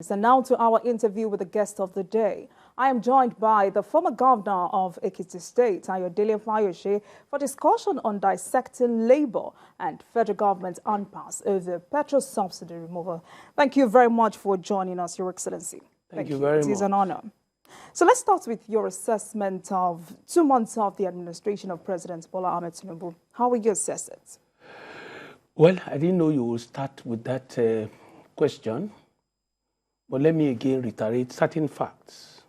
And now to our interview with the guest of the day. I am joined by the former governor of Ekiti State, Fayose, for discussion on dissecting labor and federal government impasse over petrol subsidy removal. Thank you very much for joining us, Your Excellency. Thank you very much. It is an honor. So let's start with your assessment of 2 months of the administration of President Bola Ahmed Tinubu. How will you assess it? Well, I didn't know you would start with that question. But let me again reiterate certain facts.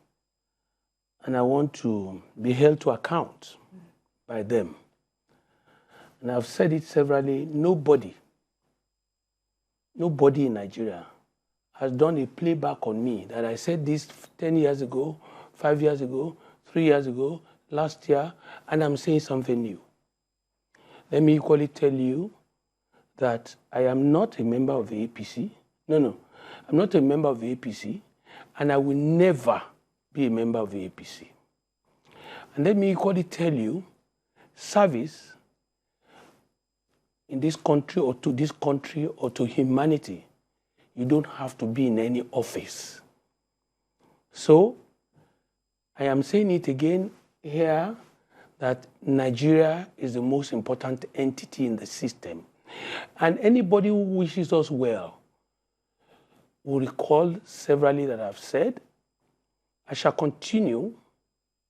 And I want to be held to account by them. And I've said it severally, nobody in Nigeria has done a playback on me that I said this 10 years ago, 5 years ago, 3 years ago, last year, and I'm saying something new. Let me equally tell you that I am not a member of the APC. No. I'm not a member of the APC, and I will never be a member of the APC. And let me equally tell you, service in this country or to humanity, you don't have to be in any office. So, I am saying it again here that Nigeria is the most important entity in the system. And anybody who wishes us well will recall severally that I've said. I shall continue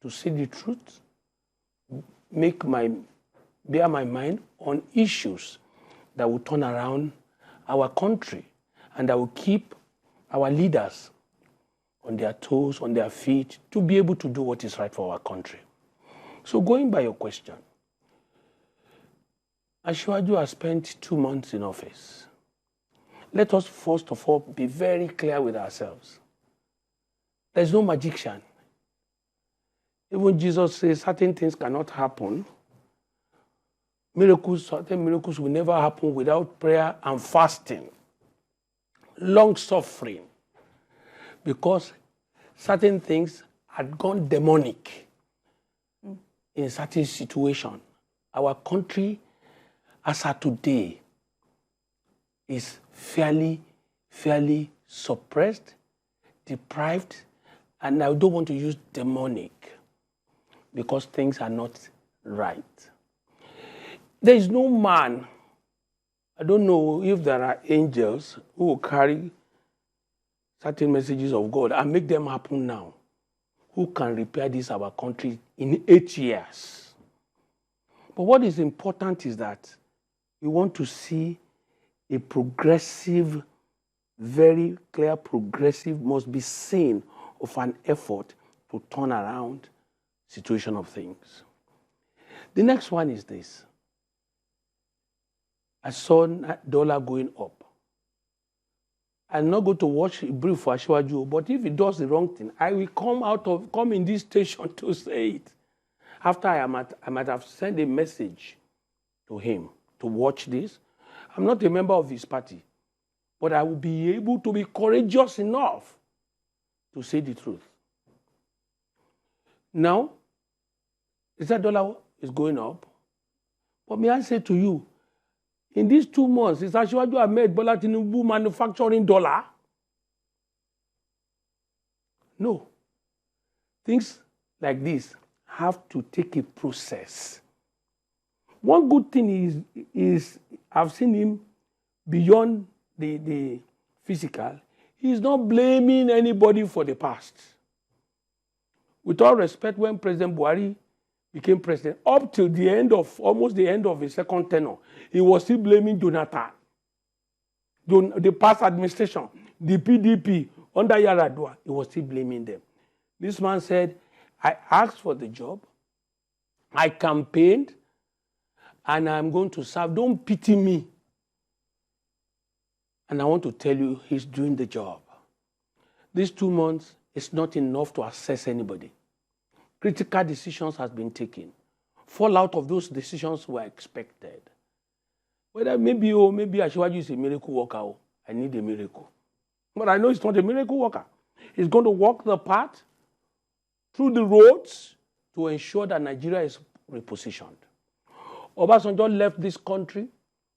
to say the truth, bear my mind on issues that will turn around our country and that will keep our leaders on their toes, on their feet, to be able to do what is right for our country. So going by your question, Asiwaju has spent 2 months in office. Let us first of all be very clear with ourselves. There's no magician. Even Jesus says certain things cannot happen. Certain miracles will never happen without prayer and fasting. Long suffering. Because certain things had gone demonic in certain situations. Our country, as of today, is fairly suppressed, deprived, and I don't want to use demonic because things are not right. There is no man, I don't know if there are angels who will carry certain messages of God and make them happen now, who can repair this our country in 8 years. But what is important is that we want to see a progressive, very clear progressive must be seen of an effort to turn around situation of things. The next one is this. I saw dollar going up. I'm not going to watch a brief for Asiwaju, but if he does the wrong thing, I will come in this station to say it. After I might have sent a message to him to watch this. I'm not a member of his party, but I will be able to be courageous enough to say the truth. Now, is that dollar is going up? But may I say to you, in these 2 months, is Asiwaju have made Bola Tinubu manufacturing dollar? No. Things like this have to take a process. One good thing is I've seen him beyond the physical. He's not blaming anybody for the past. With all respect, when President Buhari became president, up till almost the end of his second tenure, he was still blaming Jonathan, the past administration, the PDP, under Yaradua, he was still blaming them. This man said, I asked for the job, I campaigned, and I'm going to serve. Don't pity me. And I want to tell you, he's doing the job. These 2 months is not enough to assess anybody. Critical decisions have been taken. Fallout of those decisions were expected. Whether maybe Asiwaju is a miracle worker, I need a miracle. But I know he's not a miracle worker. He's going to walk the path through the roads to ensure that Nigeria is repositioned. Obasanjo left this country,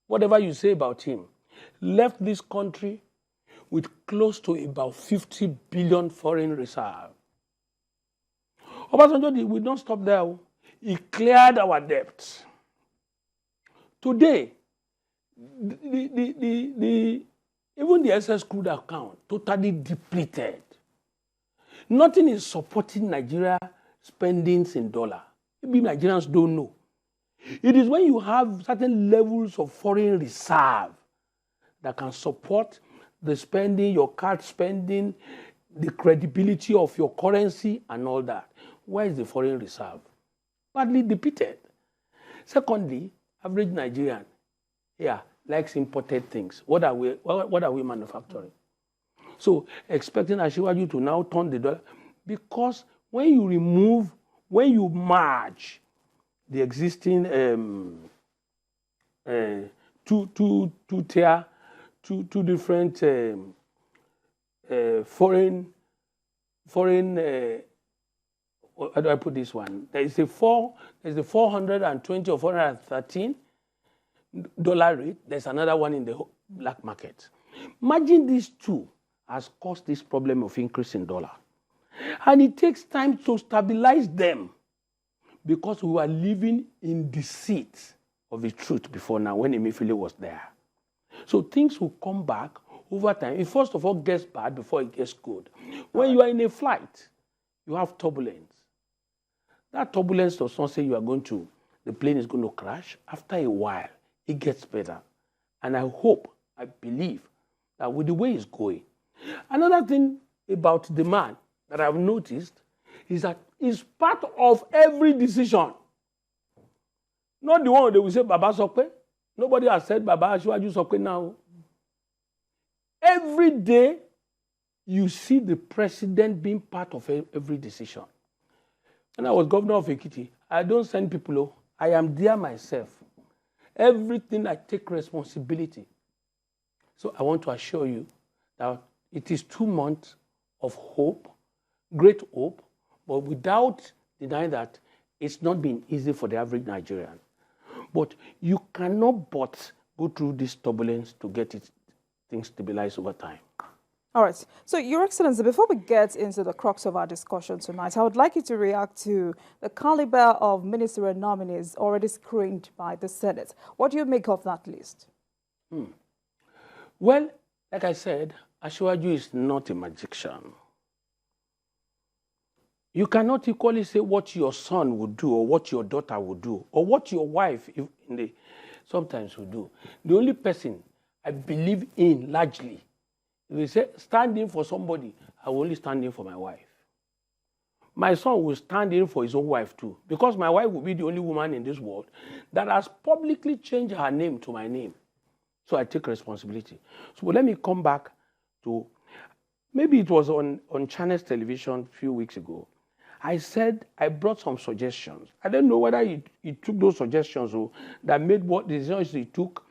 whatever you say about him, left this country with close to about 50 billion foreign reserve. Obasanjo will not stop there. He cleared our debts. Today, even the SS crude account totally depleted. Nothing is supporting Nigeria spendings in dollar. Maybe Nigerians don't know. It is when you have certain levels of foreign reserve that can support the spending, your card spending, the credibility of your currency and all that. Where is the foreign reserve? Badly depleted. Secondly, average Nigerian, likes imported things. What are we manufacturing? So expecting Asiwaju to now turn the dollar, because when you merge the existing two different foreign how do I put this one? There's the 420 or 413 dollar rate. There's another one in the black market. Imagine these two has caused this problem of increase in dollar. And it takes time to stabilize them because we were living in deceit of the truth before now when Emefiele was there. So things will come back over time. It first of all gets bad before it gets good. When you are in a flight, you have turbulence. That turbulence does not say the plane is going to crash. After a while, it gets better. And I believe that with the way it's going. Another thing about the man that I've noticed is that it's part of every decision. Not the one they will say, Baba Sokwe. Nobody has said Baba Asiwaju Sokwe now. Every day, you see the president being part of every decision. When I was governor of Ekiti, I don't send people. I am there myself. Everything I take responsibility. So I want to assure you that it is 2 months of hope, great hope, but without denying that it's not been easy for the average Nigerian. But you cannot but go through this turbulence to get things stabilized over time. All right. So, Your Excellency, before we get into the crux of our discussion tonight, I would like you to react to the caliber of ministerial nominees already screened by the Senate. What do you make of that list? Well, like I said, Asiwaju is not a magician. You cannot equally say what your son would do or what your daughter would do or what your wife sometimes would do. The only person I believe in largely, if they say stand in for somebody, I will only stand in for my wife. My son will stand in for his own wife too, because my wife will be the only woman in this world that has publicly changed her name to my name. So I take responsibility. So let me come back to, maybe it was on Channels Television a few weeks ago. I said I brought some suggestions. I don't know whether he took those suggestions or that made what decisions he took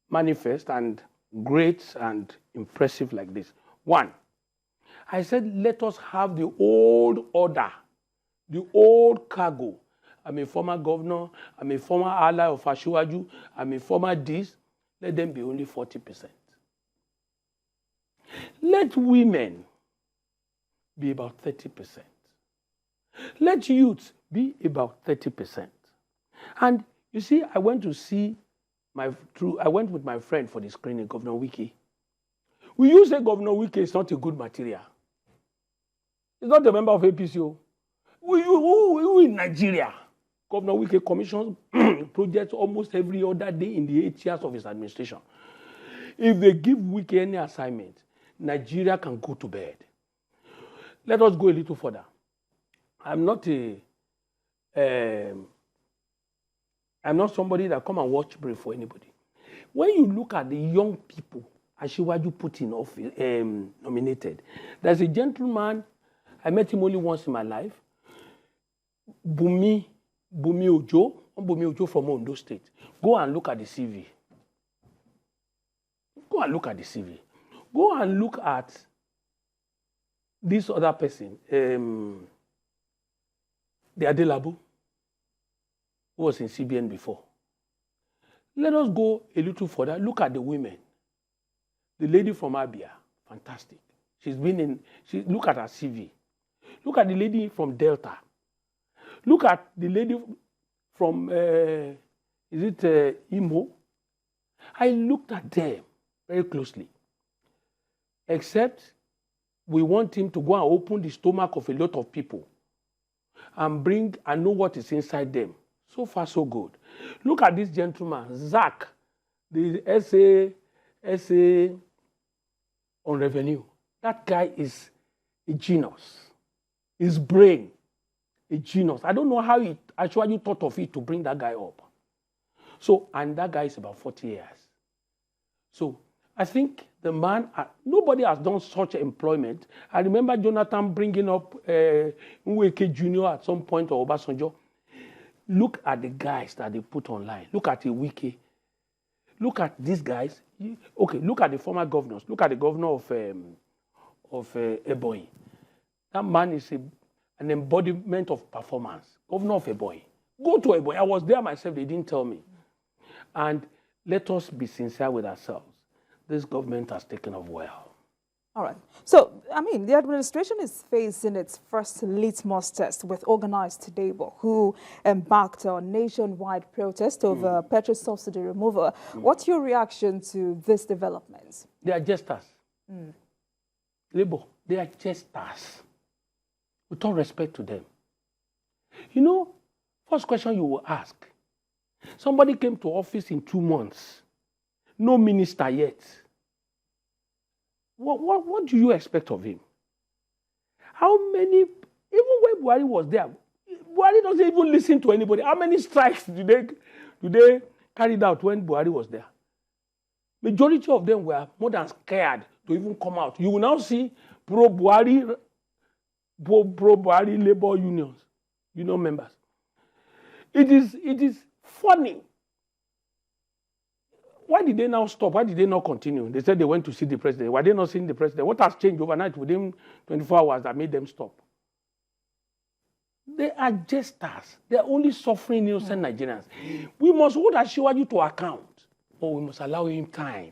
manifest and great and impressive like this. One, I said, let us have the old order, the old cargo. I'm a former governor, I'm a former ally of Asiwaju, I'm a former this. Let them be only 40%. Let women be about 30%. Let youth be about 30%. And you see, I went with my friend for the screening, Governor Wike. Will you say Governor Wike is not a good material? He's not a member of APCO. Who in Nigeria? Governor Wike commissions projects almost every other day in the 8 years of his administration. If they give Wike any assignment, Nigeria can go to bed. Let us go a little further. I'm not somebody that come and watch brief for anybody. When you look at the young people Asiwaju put in office, nominated, there's a gentleman, I met him only once in my life, Bumi Ojo from Ondo State. Go and look at the CV. Go and look at the CV. Go and look at this other person, the Adelabu, who was in CBN before. Let us go a little further. Look at the women. The lady from Abia, fantastic. Look at her CV. Look at the lady from Delta. Look at the lady from, Imo? I looked at them very closely. Except we want him to go and open the stomach of a lot of people and know what is inside them. So far, so good. Look at this gentleman, Zach, the SA on revenue. That guy is a genius. His brain, a genius. I don't know how he actually thought of it to bring that guy up. So, and that guy is about 40 years. So, I think the man, nobody has done such employment. I remember Jonathan bringing up Nweke Jr. at some point, or Obasanjo. Look at the guys that they put online. Look at Iwike. Look at these guys. Okay, look at the former governors. Look at the governor of Ebonyi. That man is an embodiment of performance. Governor of Ebonyi. Go to Ebonyi. I was there myself. They didn't tell me. And let us be sincere with ourselves. This government has taken off well. All right. So, I mean, the administration is facing its first litmus test with organized labor who embarked on nationwide protest over petrol subsidy removal. What's your reaction to this development? They are jesters. Labor, they are jesters. With all respect to them. You know, first question you will ask. Somebody came to office in 2 months. No minister yet. What do you expect of him? How many, even when Buhari was there, Buhari doesn't even listen to anybody. How many strikes did they carried out when Buhari was there? Majority of them were more than scared to even come out. You will now see pro-Buhari labor unions, members. It is funny. Why did they now stop? Why did they not continue? They said they went to see the president. Why are they not seeing the president? What has changed overnight within 24 hours that made them stop? They are jesters. They are only suffering innocent Nigerians. We must hold Asiwaju to account, but we must allow him time.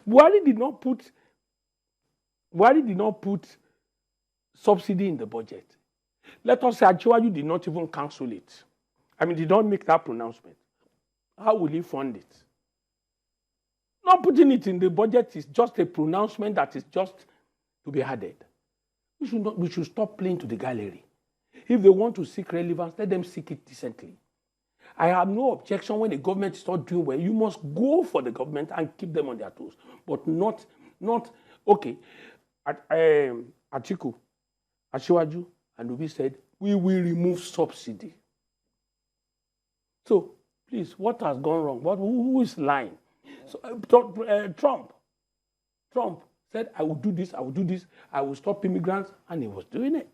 Buhari did not put subsidy in the budget. Let us say Asiwaju did not even cancel it. Did not make that pronouncement. How will he fund it? Not putting it in the budget is just a pronouncement that is just to be added. We should stop playing to the gallery. If they want to seek relevance, let them seek it decently. I have no objection when the government is not doing well. You must go for the government and keep them on their toes. But not okay. Atiku, Asiwaju, and Obi said, we will remove subsidy. So, please, what has gone wrong? Who is lying? So, Trump said, I will do this, I will stop immigrants, and he was doing it.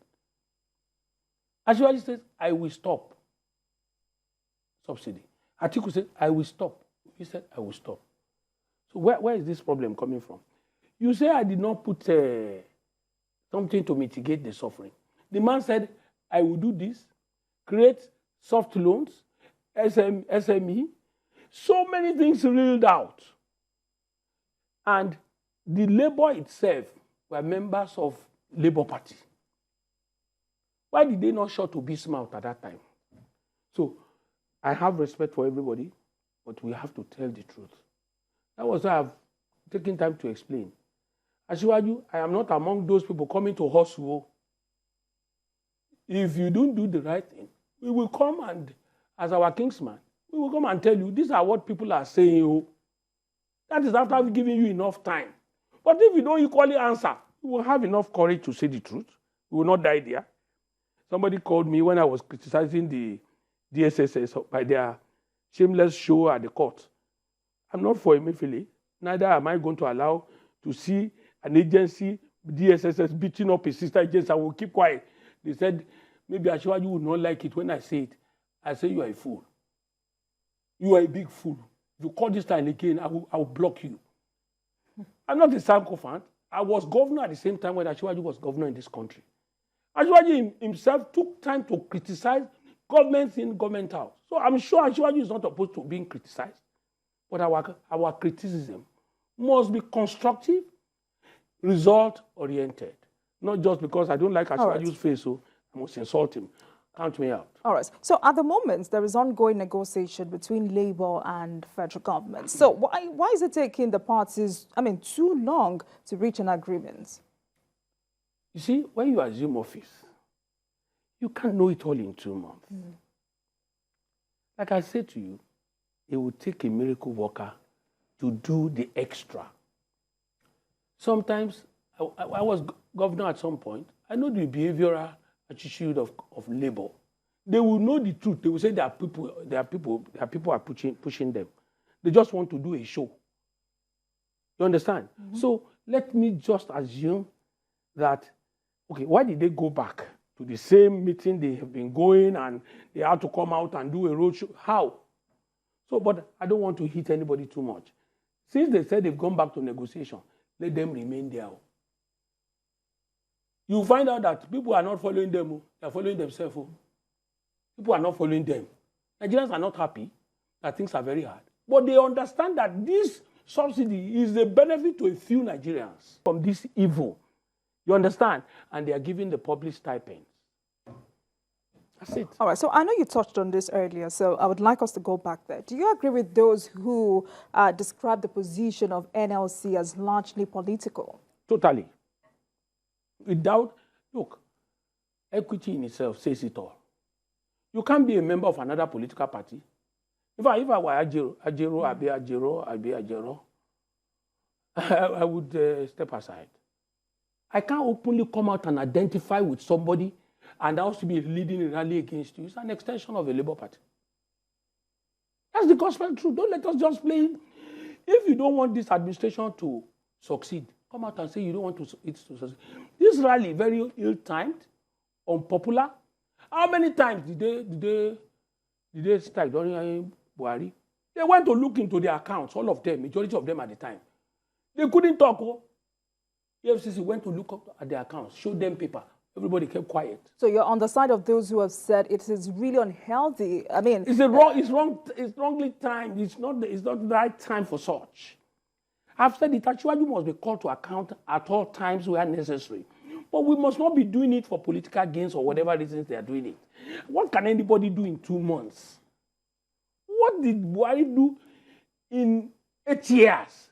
Asiwaju said, I will stop subsidy. Atiku said, I will stop. He said, I will stop. So where is this problem coming from? You say I did not put something to mitigate the suffering. The man said, I will do this, create soft loans, SME, so many things reeled out. And the Labour itself were members of Labour Party. Why did they not shout to be smart at that time? So I have respect for everybody, but we have to tell the truth. That was why I've taken time to explain. Asiwaju, I am not among those people coming to hustle. If you don't do the right thing, we will come and, as our kingsman, we will come and tell you, these are what people are saying. Oh. That is after we've given you enough time. But if you don't equally answer, you will have enough courage to say the truth. You will not die there. Somebody called me when I was criticizing the DSSS by their shameless show at the court. I'm not for Emefiele. Neither am I going to allow to see an agency, DSSS, beating up a sister agency. I will keep quiet. They said, maybe Asiwaju would not like it when I say it. I say, you are a fool. You are a big fool. If you call this time again, I will block you. I'm not a sycophant. I was governor at the same time when Asiwaju was governor in this country. Asiwaju himself took time to criticize governments in government house. So I'm sure Asiwaju is not opposed to being criticized. But our criticism must be constructive. result-oriented. Not just because I don't like Asiwaju's face, so I must insult him. Count me out. All right. So at the moment, there is ongoing negotiation between Labour and federal government. So why is it taking the parties, too long to reach an agreement? You see, when you assume office, you can't know it all in 2 months. Like I said to you, it will take a miracle worker to do the extra. Sometimes, I was governor at some point. I know the behavioral attitude of Labour. They will know the truth. They will say there are people are pushing them. They just want to do a show. You understand? So let me just assume that, okay, why did they go back to the same meeting they have been going and they had to come out and do a roadshow? How? So, but I don't want to hit anybody too much. Since they said they've gone back to negotiation, let them remain there. You find out that people are not following them. They are following themselves. People are not following them. Nigerians are not happy that things are very hard. But they understand that this subsidy is a benefit to a few Nigerians from this evil. You understand? And they are giving the public stipends. That's it. All right. So I know you touched on this earlier, so I would like us to go back there. Do you agree with those who describe the position of NLC as largely political? Totally. Without, look, equity in itself says it all. You can't be a member of another political party. If I were Ajero, I would step aside. I can't openly come out and identify with somebody and also be leading a rally against you. It's an extension of a Labour Party. That's the gospel truth. Don't let us just play. If you don't want this administration to succeed, come out and say you don't want it to succeed. This rally, very ill-timed, unpopular. How many times did they strike during Buhari? They went to look into their accounts, all of them, majority of them at the time. They couldn't talk. EFCC went to look up at their accounts, showed them paper. Everybody kept quiet. So you're on the side of those who have said it is really unhealthy. It's wrongly timed. It's not the right time for such. I've said it, Asiwaju must be called to account at all times where necessary. But we must not be doing it for political gains or whatever reasons they are doing it. What can anybody do in 2 months? What did Buhari do in 8 years?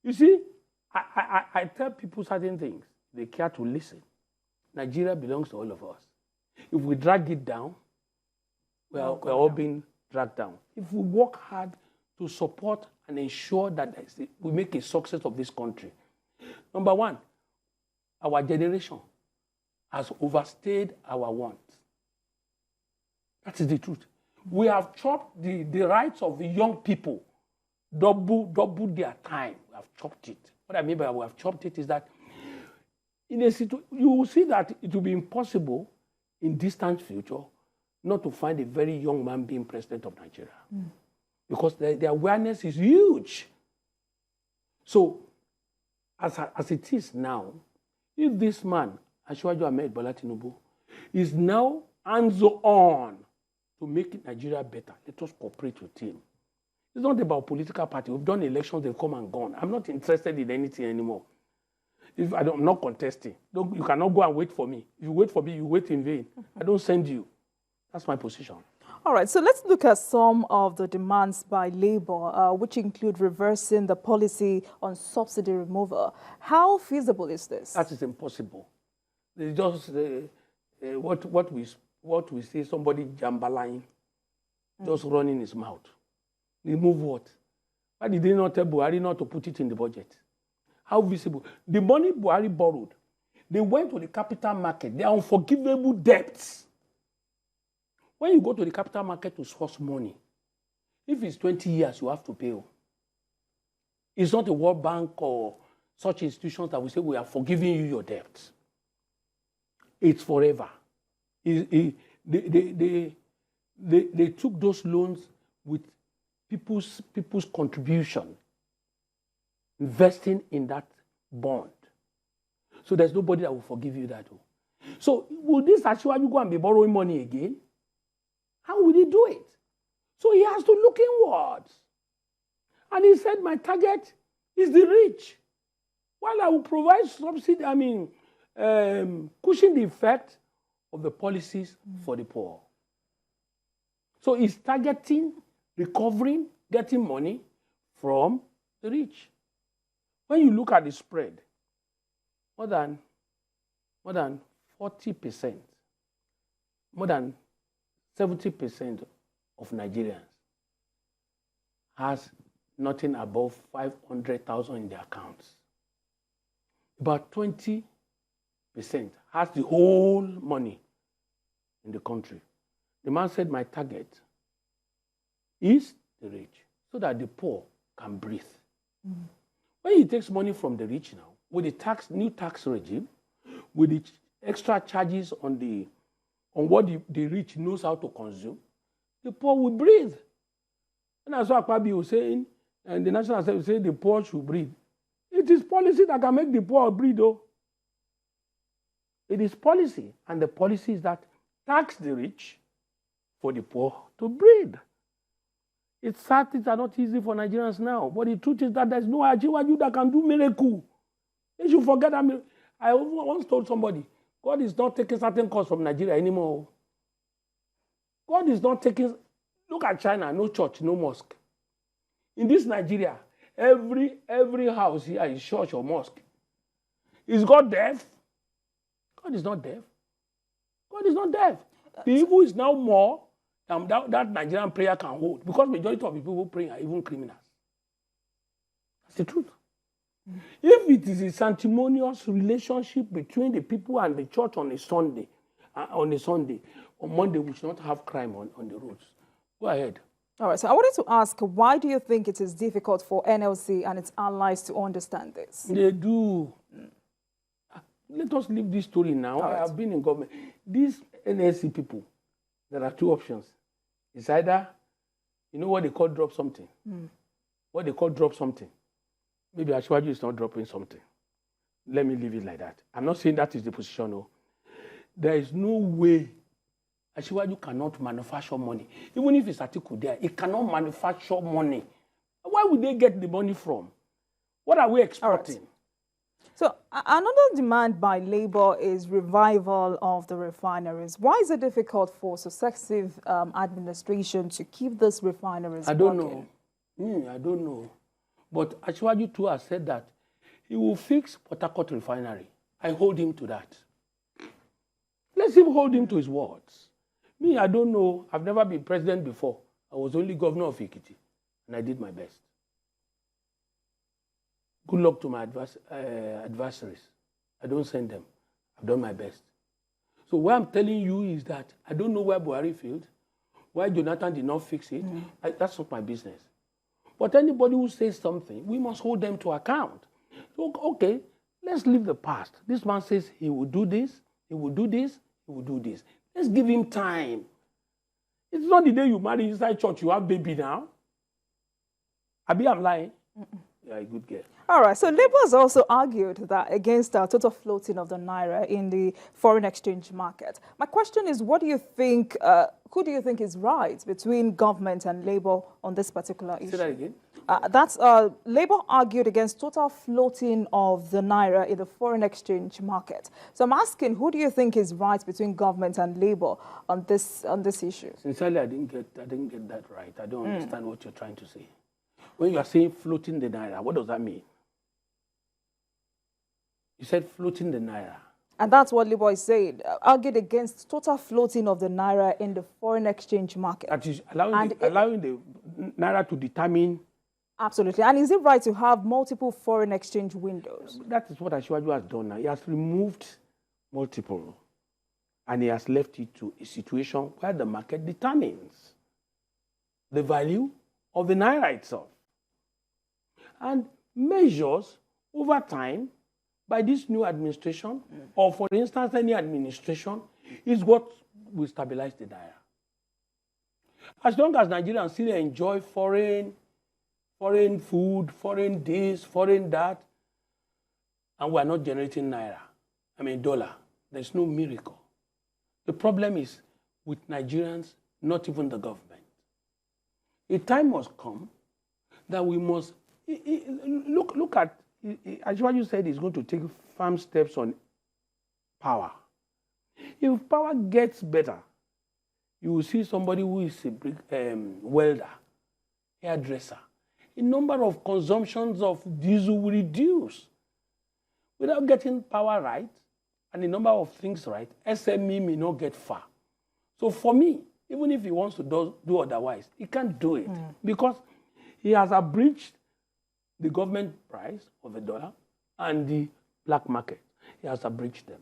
You see, I tell people certain things. They care to listen. Nigeria belongs to all of us. If we drag it down, we're all being dragged down. If we work hard to support and ensure that we make a success of this country, number one, our generation has overstayed our wants. That is the truth. We have chopped the rights of the young people, double their time. We have chopped it. What I mean by we have chopped it is that in a situation, you will see that it will be impossible in distant future not to find a very young man being president of Nigeria. Because the awareness is huge. So, as it is now, if this man, Asiwaju Ahmed Bola Tinubu, is now hands-on to make Nigeria better, let us cooperate with him. It's not about political party. We've done elections, they've come and gone. I'm not interested in anything anymore. I'm not contesting. You cannot go and wait for me. If you wait for me, you wait in vain. I don't send you. That's my position. All right, so let's look at some of the demands by Labour, which include reversing the policy on subsidy removal. How feasible is this? That is impossible. It's just what we see, somebody jambalaying, just running his mouth. Remove what? Why did they not tell Buhari not to put it in the budget? How visible? The money Buhari borrowed, they went to the capital market. They are unforgivable debts. When you go to the capital market to source money, if it's 20 years, you have to pay. It's not a World Bank or such institutions that will say, we are forgiving you your debts. It's forever. They took those loans with people's contribution, investing in that bond. So there's nobody that will forgive you that. So will this Asiwaju go and be borrowing money again? How will he do it? So he has to look inwards. And he said, my target is the rich. while I will provide subsidy, cushion the effect of the policies for the poor. So it's targeting, recovering, getting money from the rich. When you look at the spread, more than 40%, more than 70% of Nigerians has nothing above 500,000 in their accounts. About 20% has the whole money in the country. The man said, my target is the rich, so that the poor can breathe. Mm. When he takes money from the rich now, with the new tax regime, with the extra charges on what the rich knows how to consume, the poor will breathe. And that's what Akpabi was saying, and the National Assembly was saying the poor should breathe. It is policy that can make the poor breathe, though. It is policy, and the policy is that tax the rich for the poor to breathe. It's sad things are not easy for Nigerians now, but the truth is that there's no Ajiwaju that can do miracle. They should forget that. I once told somebody, God is not taking certain costs from Nigeria anymore. God is not taking... Look at China, no church, no mosque. In this Nigeria, every house here is church or mosque. Is God deaf? God is not deaf. God is not deaf. The evil is now more than that Nigerian prayer can hold, because majority of the people who pray are even criminals. That's the truth. Mm. If it is a sanctimonious relationship between the people and the church on a Sunday, on Monday we should not have crime on the roads. Go ahead. All right, so I wanted to ask, why do you think it is difficult for NLC and its allies to understand this? They do. Let us leave this story now. Right. I have been in government. These NLC people, there are two options. It's either, you know what they call drop something? Mm. What they call drop something. Maybe Ashwaju is not dropping something. Let me leave it like that. I'm not saying that is the position. No. There is no way Ashwaju cannot manufacture money. Even if it's article there, it cannot manufacture money. Where would they get the money from? What are we exporting? Right. So another demand by Labour is revival of the refineries. Why is it difficult for successive administration to keep these refineries I don't know. I don't know. But Ashwaju too has said that he will fix Port Harcourt refinery. I hold him to that. Let him hold him to his words. Me, I don't know. I've never been president before. I was only governor of Ekiti, and I did my best. Good luck to my adversaries. I don't send them. I've done my best. So what I'm telling you is that I don't know where Buhari failed, why Jonathan did not fix it. That's not my business. But anybody who says something, we must hold them to account. So, okay, let's leave the past. This man says he will do this, he will do this, he will do this. Let's give him time. It's not the day you marry inside church, you have baby now. Abi, I'm lying. Yeah, a good girl. All right, so Labour has also argued that against total floating of the Naira in the foreign exchange market. My question is, what do you think, who do you think is right between government and Labour on this particular issue? Say that again. Labour argued against total floating of the Naira in the foreign exchange market. So I'm asking, who do you think is right between government and Labour on this issue? Sincerely, I didn't get that right. I don't understand what you're trying to say. When you are saying floating the Naira, what does that mean? You said floating the Naira. And that's what Labour is saying. Argued against total floating of the Naira in the foreign exchange market. That is allowing the Naira to determine... Absolutely. And is it right to have multiple foreign exchange windows? That is what Ashwaju has done now. He has removed multiple. And he has left it to a situation where the market determines the value of the Naira itself. And measures over time by this new administration, or for instance, any administration, is what will stabilize the Naira. As long as Nigerians still enjoy foreign food, foreign this, foreign that, and we are not generating Naira, dollar, there's no miracle. The problem is with Nigerians, not even the government. A time must come that we must look at as you said, he's going to take firm steps on power. If power gets better, you will see somebody who is a welder, hairdresser. The number of consumptions of diesel will reduce. Without getting power right and the number of things right, SME may not get far. So for me, even if he wants to do otherwise, he can't do it because he has abridged the government price of $1 and the black market. He has abridged them.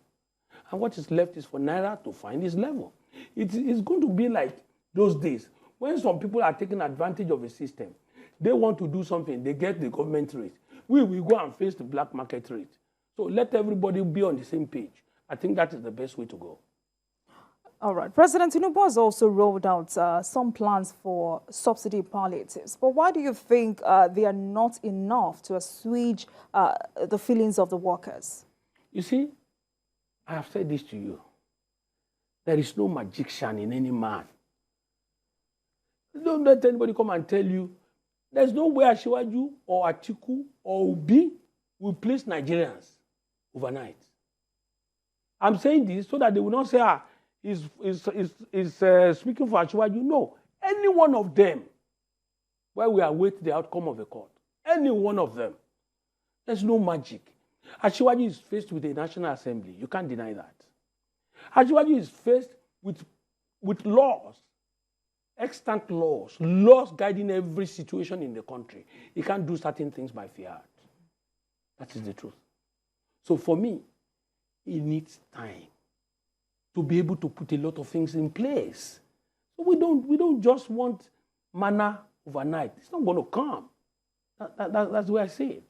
And what is left is for Naira to find his level. It's going to be like those days when some people are taking advantage of a system. They want to do something, they get the government rate. We will go and face the black market rate. So let everybody be on the same page. I think that is the best way to go. All right. President Tinubu has also rolled out some plans for subsidy palliatives. But why do you think they are not enough to assuage the feelings of the workers? You see, I have said this to you. There is no magician in any man. Don't let anybody come and tell you there's no way Asiwaju or Atiku or Obi will place Nigerians overnight. I'm saying this so that they will not say, he's speaking for Asiwaju. No, any one of them, while we await the outcome of the court, any one of them, there's no magic. Asiwaju is faced with the National Assembly. You can't deny that. Asiwaju is faced with laws, extant laws guiding every situation in the country. He can't do certain things by fiat. That is the truth. So for me, he needs time to be able to put a lot of things in place. So we don't just want manna overnight. It's not going to come. That's the way I see it.